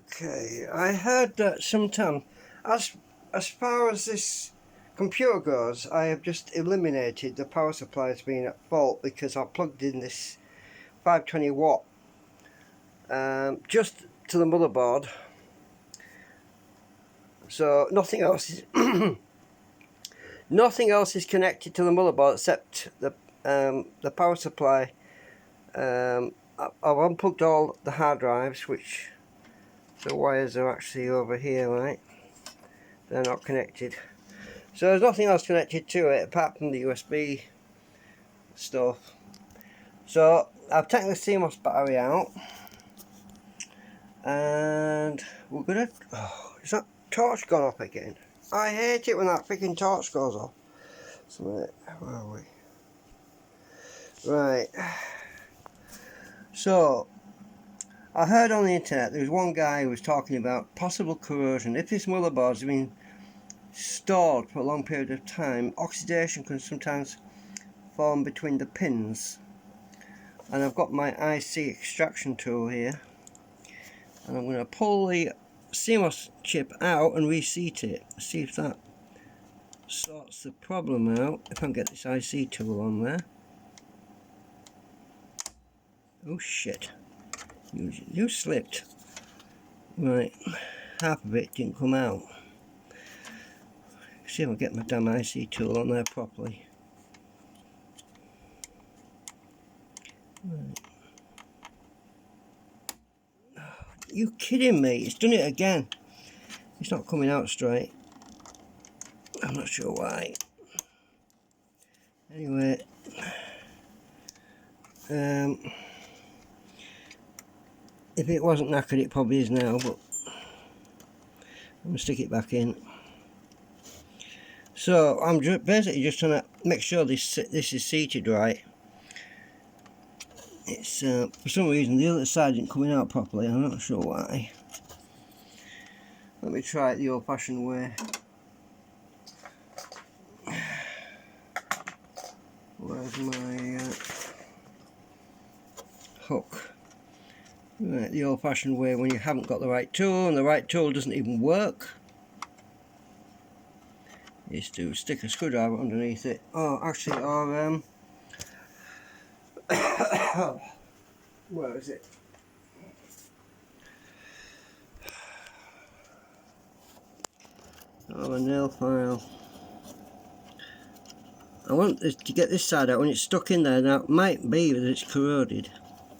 Okay, I heard that sometime, as far as this computer goes, I have just eliminated the power supply as being at fault because I plugged in this 520 watt just to the motherboard, so nothing else is nothing else is connected to the motherboard except the power supply. I've unplugged all the hard drives, which the wires are actually over here, right? They're not connected, so there's nothing else connected to it apart from the USB stuff. So I've taken the CMOS battery out, and we're gonna. Oh, is that torch gone off again? I hate it when that freaking torch goes off. So where are we? Right. So I heard on the internet there was one guy who was talking about possible corrosion. If this motherboard's been stored for a long period of time, oxidation can sometimes form between the pins. And I've got my IC extraction tool here, and I'm going to pull the CMOS chip out and reseat it. See if that sorts the problem out. If I can get this IC tool on there. Oh shit, you slipped. Right, half of it didn't come out. See if I can get my damn IC tool on there properly. Right. You kidding me? It's done it again. It's not coming out straight. I'm not sure why. Anyway, if it wasn't knackered, it probably is now, but I'm going to stick it back in. So I'm basically just trying to make sure this is seated right. It's for some reason the other side isn't coming out properly. I'm not sure why. Let me try it the old-fashioned way. Where's my hook? Right, the old-fashioned way when you haven't got the right tool and the right tool doesn't even work is to stick a screwdriver underneath it. Oh, actually, or where is it? Oh, a nail file. I want to get this side out. When it's stuck in there, now it might be that it's corroded.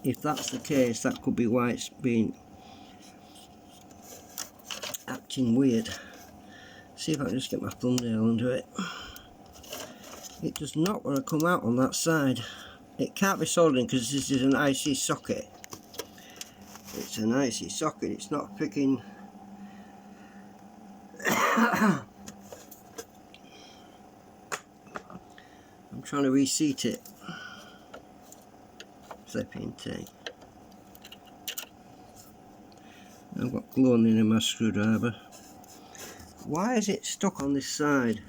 If that's the case, that could be why it's been acting weird. See if I can just get my thumbnail under it. It does not want to come out on that side. It can't be soldering because this is an IC socket. It's an IC socket, it's not freaking... I'm trying to reseat it. Flipping thing. I've got glue in my screwdriver. Why is it stuck on this side?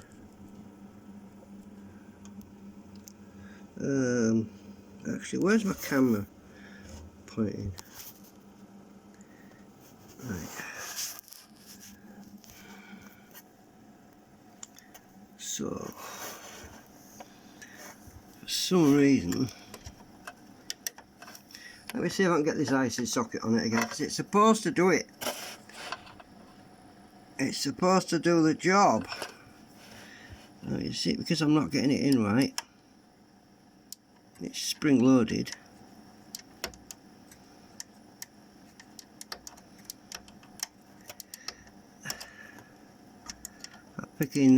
Actually, where's my camera pointing? Right. So, for some reason, let me see if I can get this IC socket on it again, because it's supposed to do it. It's supposed to do the job. Now you see, because I'm not getting it in right, it's spring loaded. I'm picking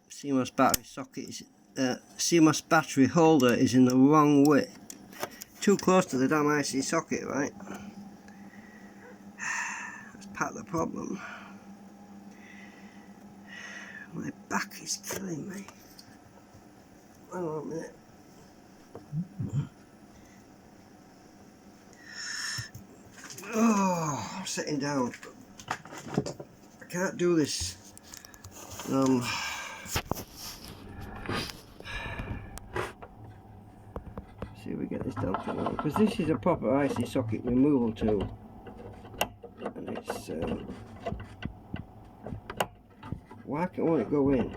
CMOS battery socket is, CMOS battery holder is in the wrong way. Too close to the damn IC socket, right? That's part of the problem. My back is killing me. Hang on a minute. Oh, I'm sitting down. I can't do this. see if we get this damn thing on, because this is a proper IC socket removal tool, and it's why won't it go in?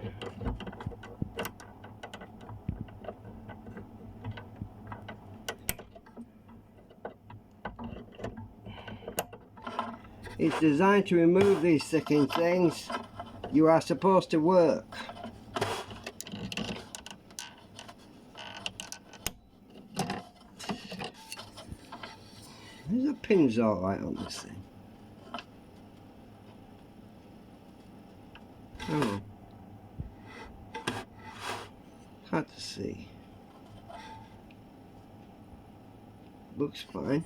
It's designed to remove these sticking things. You are supposed to work. The pin's alright on this thing. Oh, hard to see. Looks fine.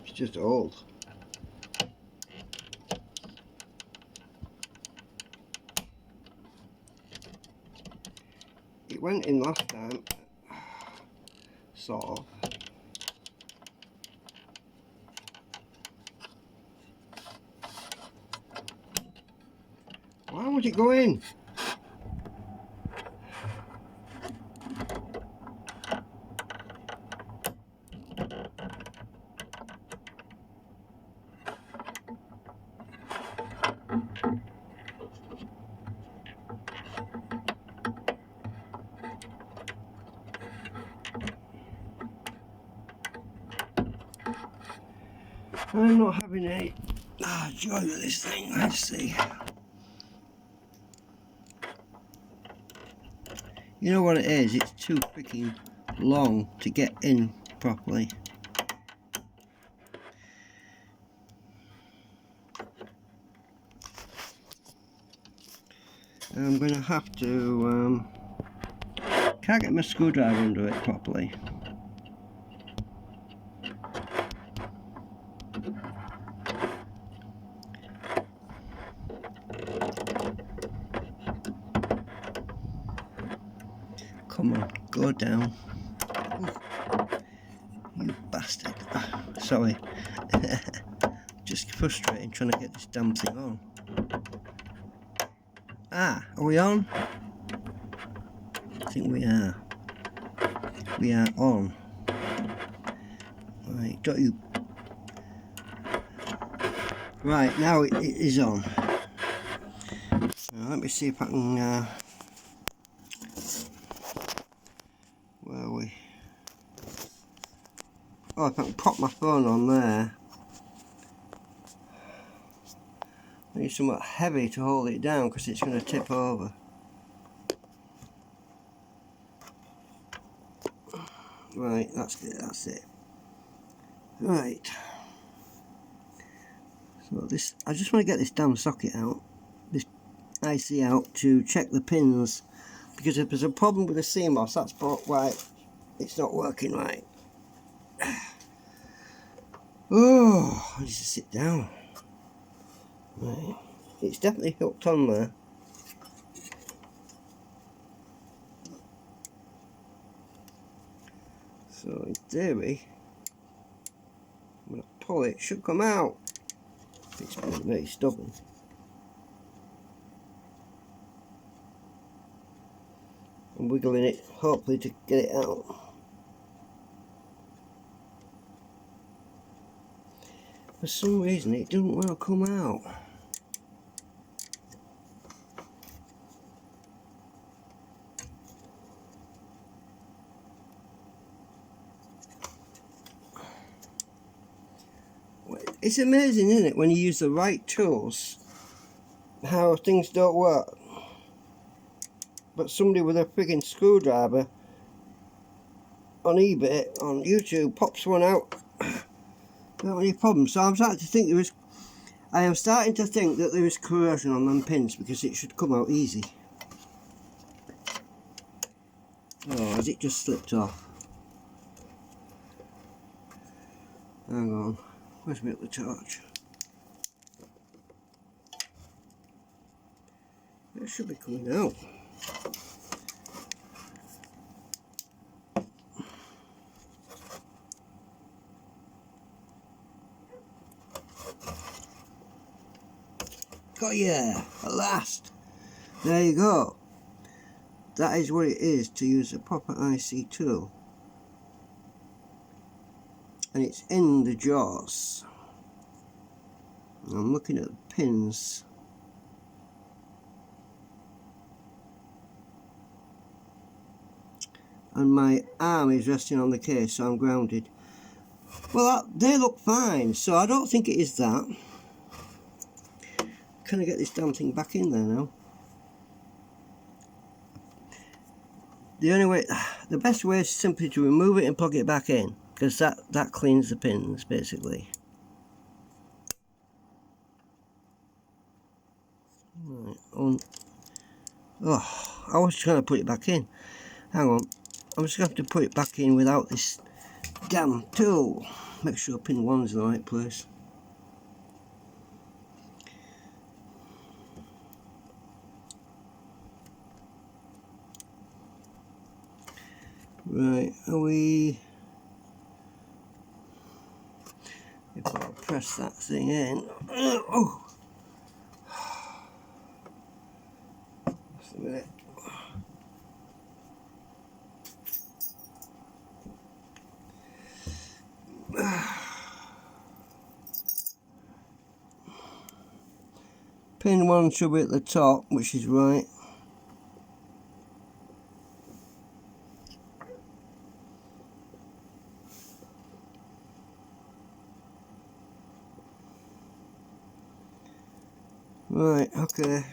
It's just old. It went in last time, sort of. Why would it go in? I'm not having any joy with this thing. Let's see. You know what it is? It's too freaking long to get in properly. I'm going to have to can't get my screwdriver under it properly. Come on, go down. You bastard. Sorry. Just frustrating trying to get this damn thing on. Ah, are we on? I think we are. We are on. Right, don't you... Right, now it is on. Now, let me see if I can... where are we? Oh, if I can pop my phone on there. I need something heavy to hold it down because it's going to tip over. Right, that's it, that's it. Right. So this, I just want to get this damn socket out, this IC out, to check the pins, because if there's a problem with the CMOS, that's why it's not working right. Oh, I need to sit down. Right. It's definitely hooked on there. So in theory, when I pull it, it should come out. It's very stubborn. I'm wiggling it, hopefully to get it out. For some reason it doesn't want to come out. It's amazing, isn't it, when you use the right tools, how things don't work. But somebody with a frigging screwdriver on eBay, on YouTube, pops one out without any problem. So I'm starting to think I am starting to think that there is corrosion on them pins, because it should come out easy. Oh, has it just slipped off? Hang on, where's my other torch? It should be coming out. Got ya! At last! There you go. that is what it is to use a proper IC tool. And it's in the jaws. I'm looking at the pins. And my arm is resting on the case, so I'm grounded. Well, they look fine, so I don't think it is that. Can I get this damn thing back in there now? The best way is simply to remove it and plug it back in, because that cleans the pins, basically. Right, oh, I was trying to put it back in. Hang on, I'm just going to have to put it back in without this damn tool. Make sure pin 1's in the right place. Right, are we... If I press that thing in... Oh! Just a minute. Pin 1 should be at the top, which is right. Right, okay.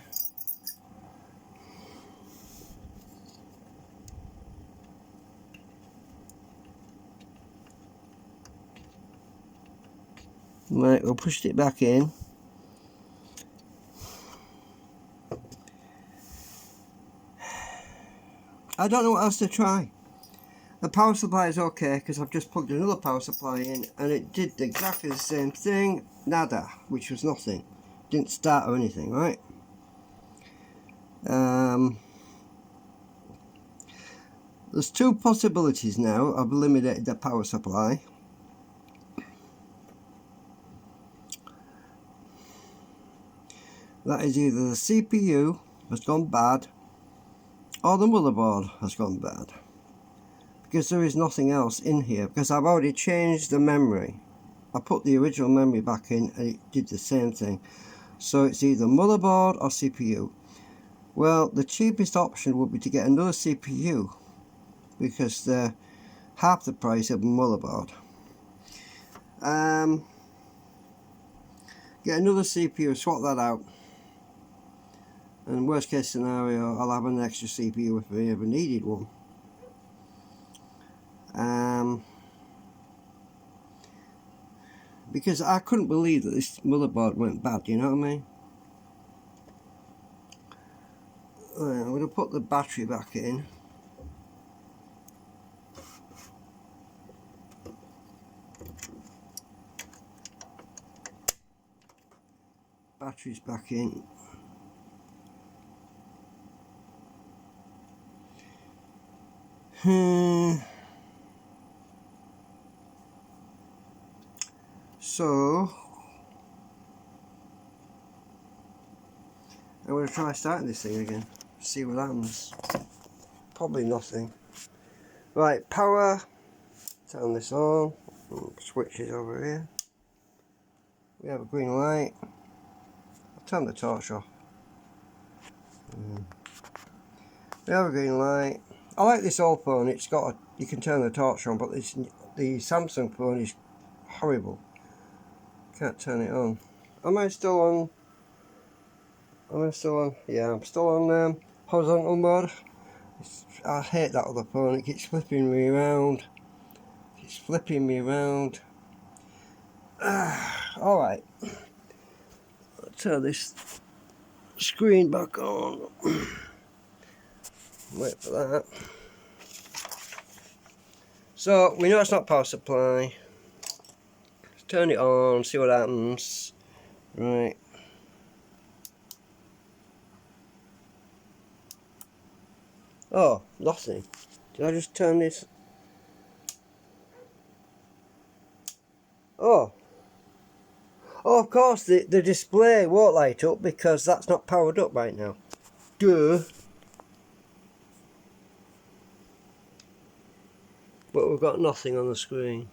Right, we'll push it back in. I don't know what else to try. The power supply is okay because I've just plugged another power supply in and it did exactly the same thing. Nada, which was nothing. Didn't start or anything, right? There's two possibilities now. I've eliminated the power supply. That is either the CPU has gone bad or the motherboard has gone bad, because there is nothing else in here, because I've already changed the memory. I put the original memory back in and it did the same thing. So it's either motherboard or CPU. Well, the cheapest option would be to get another CPU, because they're half the price of a motherboard. Get another CPU, swap that out, and worst case scenario, I'll have an extra CPU if I ever needed one. Because I couldn't believe that this motherboard went bad, you know what I mean? Right, I'm going to put the battery back in. Battery's back in. So I'm going to try starting this thing again, see what happens. Probably nothing. Right, power, turn this on, switches over here. We have a green light. I'll turn the torch off. We have a green light. I like this old phone, it's got you can turn the torch on, but the Samsung phone is horrible. Can't turn it on. Am I still on? Yeah, I'm still on horizontal mode. I hate that other phone, it keeps flipping me around. Alright. I'll turn this screen back on. Wait for that. So, we know it's not power supply. Let's turn it on, see what happens. Right. Oh, nothing. Did I just turn this? Oh. Oh, of course, the display won't light up because that's not powered up right now. Duh. but we've got nothing on the screen.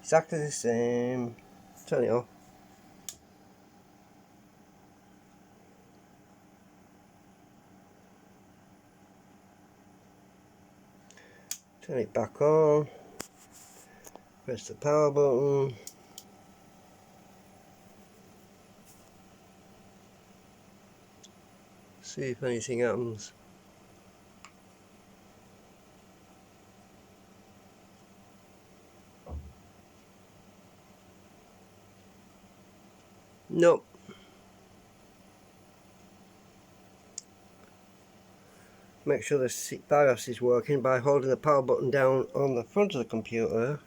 Exactly the same. Turn it off. Turn it back on. Press the power button. See if anything happens. Nope. Make sure the BIOS is working by holding the power button down on the front of the computer.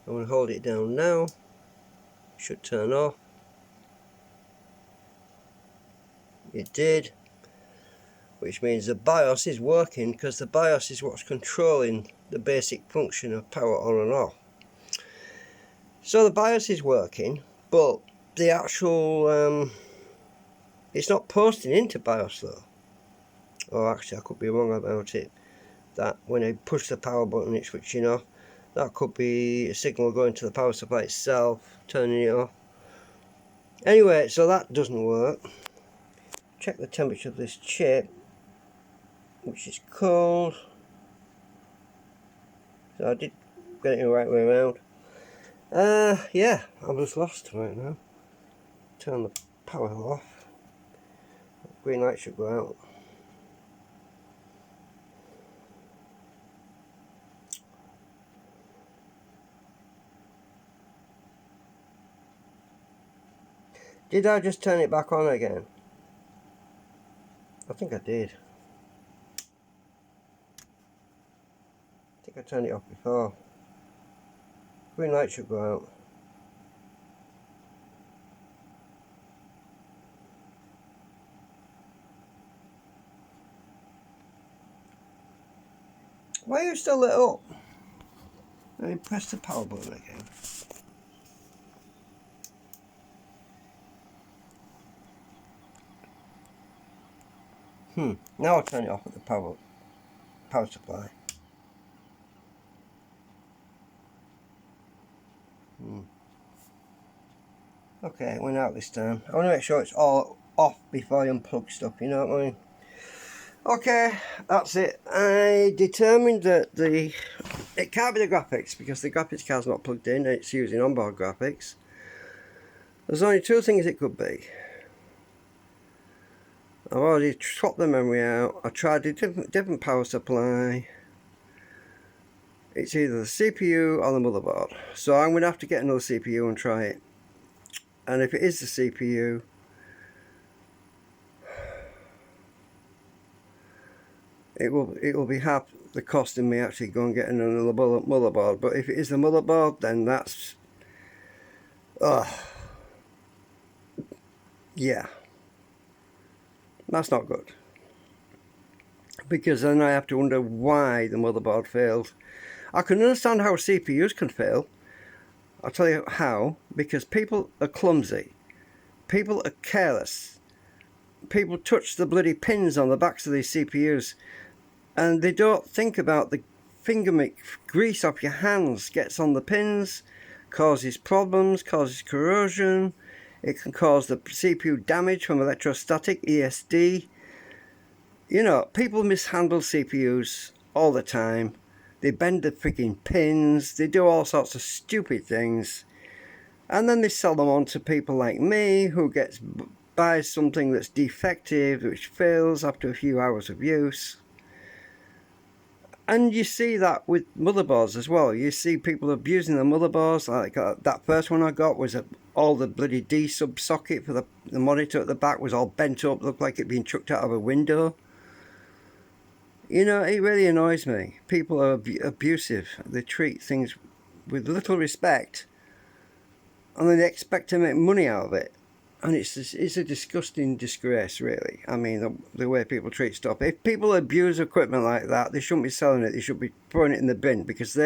I'm going to hold it down now. It should turn off. It did. Which means the BIOS is working, because the BIOS is what's controlling the basic function of power on and off. So the BIOS is working, but the actual it's not posting into BIOS though. Or actually, I could be wrong about it. That when I push the power button, it's switching off. That could be a signal going to the power supply itself, turning it off. Anyway, so that doesn't work. Check the temperature of this chip, which is cold. So I did get it the right way around. Yeah, I'm just lost right now. Turn the power off. Green light should go out. Did I just turn it back on again? I think I did. I think I turned it off before. Green light should go out. Why are you still lit up? Let me press the power button again. Now I'll turn it off at the power supply. Okay, it went out this time. I want to make sure it's all off before I unplug stuff, you know what I mean? Okay, that's it. I determined that it can't be the graphics, because the graphics card's not plugged in, it's using onboard graphics. There's only two things it could be. I've already swapped the memory out. I tried a different power supply. It's either the CPU or the motherboard. So I'm going to have to get another CPU and try it. And if it is the CPU, it will be half the cost in me actually go and get another motherboard. But if it is the motherboard, then that's yeah, that's not good, because then I have to wonder why the motherboard failed. I can understand how CPUs can fail. I'll tell you how. Because people are clumsy, people are careless, people touch the bloody pins on the backs of these CPUs, and they don't think about the finger grease off your hands gets on the pins, causes problems, causes corrosion. It can cause the CPU damage from electrostatic, ESD. You know, people mishandle CPUs all the time. They bend the freaking pins, they do all sorts of stupid things, and then they sell them on to people like me, who buys something that's defective, which fails after a few hours of use. And you see that with motherboards as well. You see people abusing the motherboards. Like that first one I got was all the bloody D sub socket for the monitor at the back was all bent up, looked like it'd been chucked out of a window. You know, it really annoys me. People are abusive. They treat things with little respect, and then they expect to make money out of it. And it's a disgusting disgrace, really. I mean, the way people treat stuff. If people abuse equipment like that, they shouldn't be selling it. They should be throwing it in the bin, because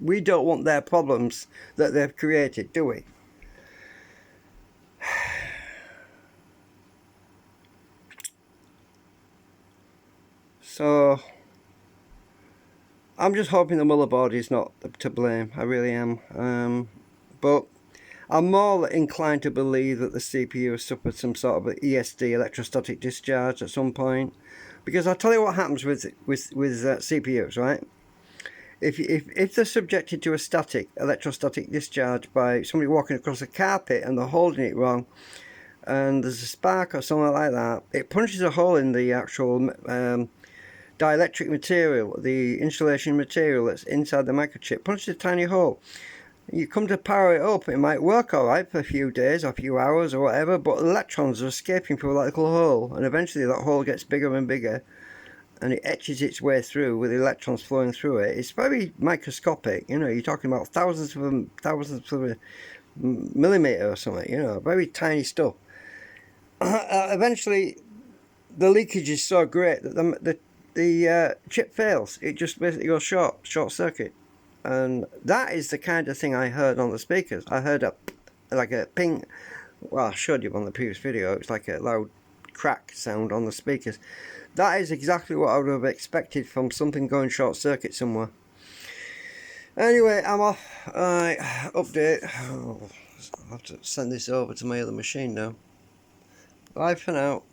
we don't want their problems that they've created, do we? So I'm just hoping the motherboard is not to blame. I really am. But I'm more inclined to believe that the CPU has suffered some sort of ESD, electrostatic discharge, at some point. Because I'll tell you what happens with CPUs, right? If they're subjected to a static electrostatic discharge by somebody walking across a carpet and they're holding it wrong, and there's a spark or something like that, it punches a hole in the actual dielectric material, the insulation material that's inside the microchip, punches a tiny hole. You come to power it up, it might work alright for a few days or a few hours or whatever, but electrons are escaping through that little hole, and eventually that hole gets bigger and bigger, and it etches its way through with electrons flowing through it. It's very microscopic, you know, you're talking about thousands of a millimeter or something, you know, very tiny stuff. Eventually, the leakage is so great that the chip fails. It just basically goes short circuit. And that is the kind of thing I heard on the speakers. I heard like a ping. Well, I showed you on the previous video. It's like a loud crack sound on the speakers. That is exactly what I would have expected from something going short circuit somewhere. Anyway, I'm off. Update. I'll have to send this over to my other machine now. Bye for now.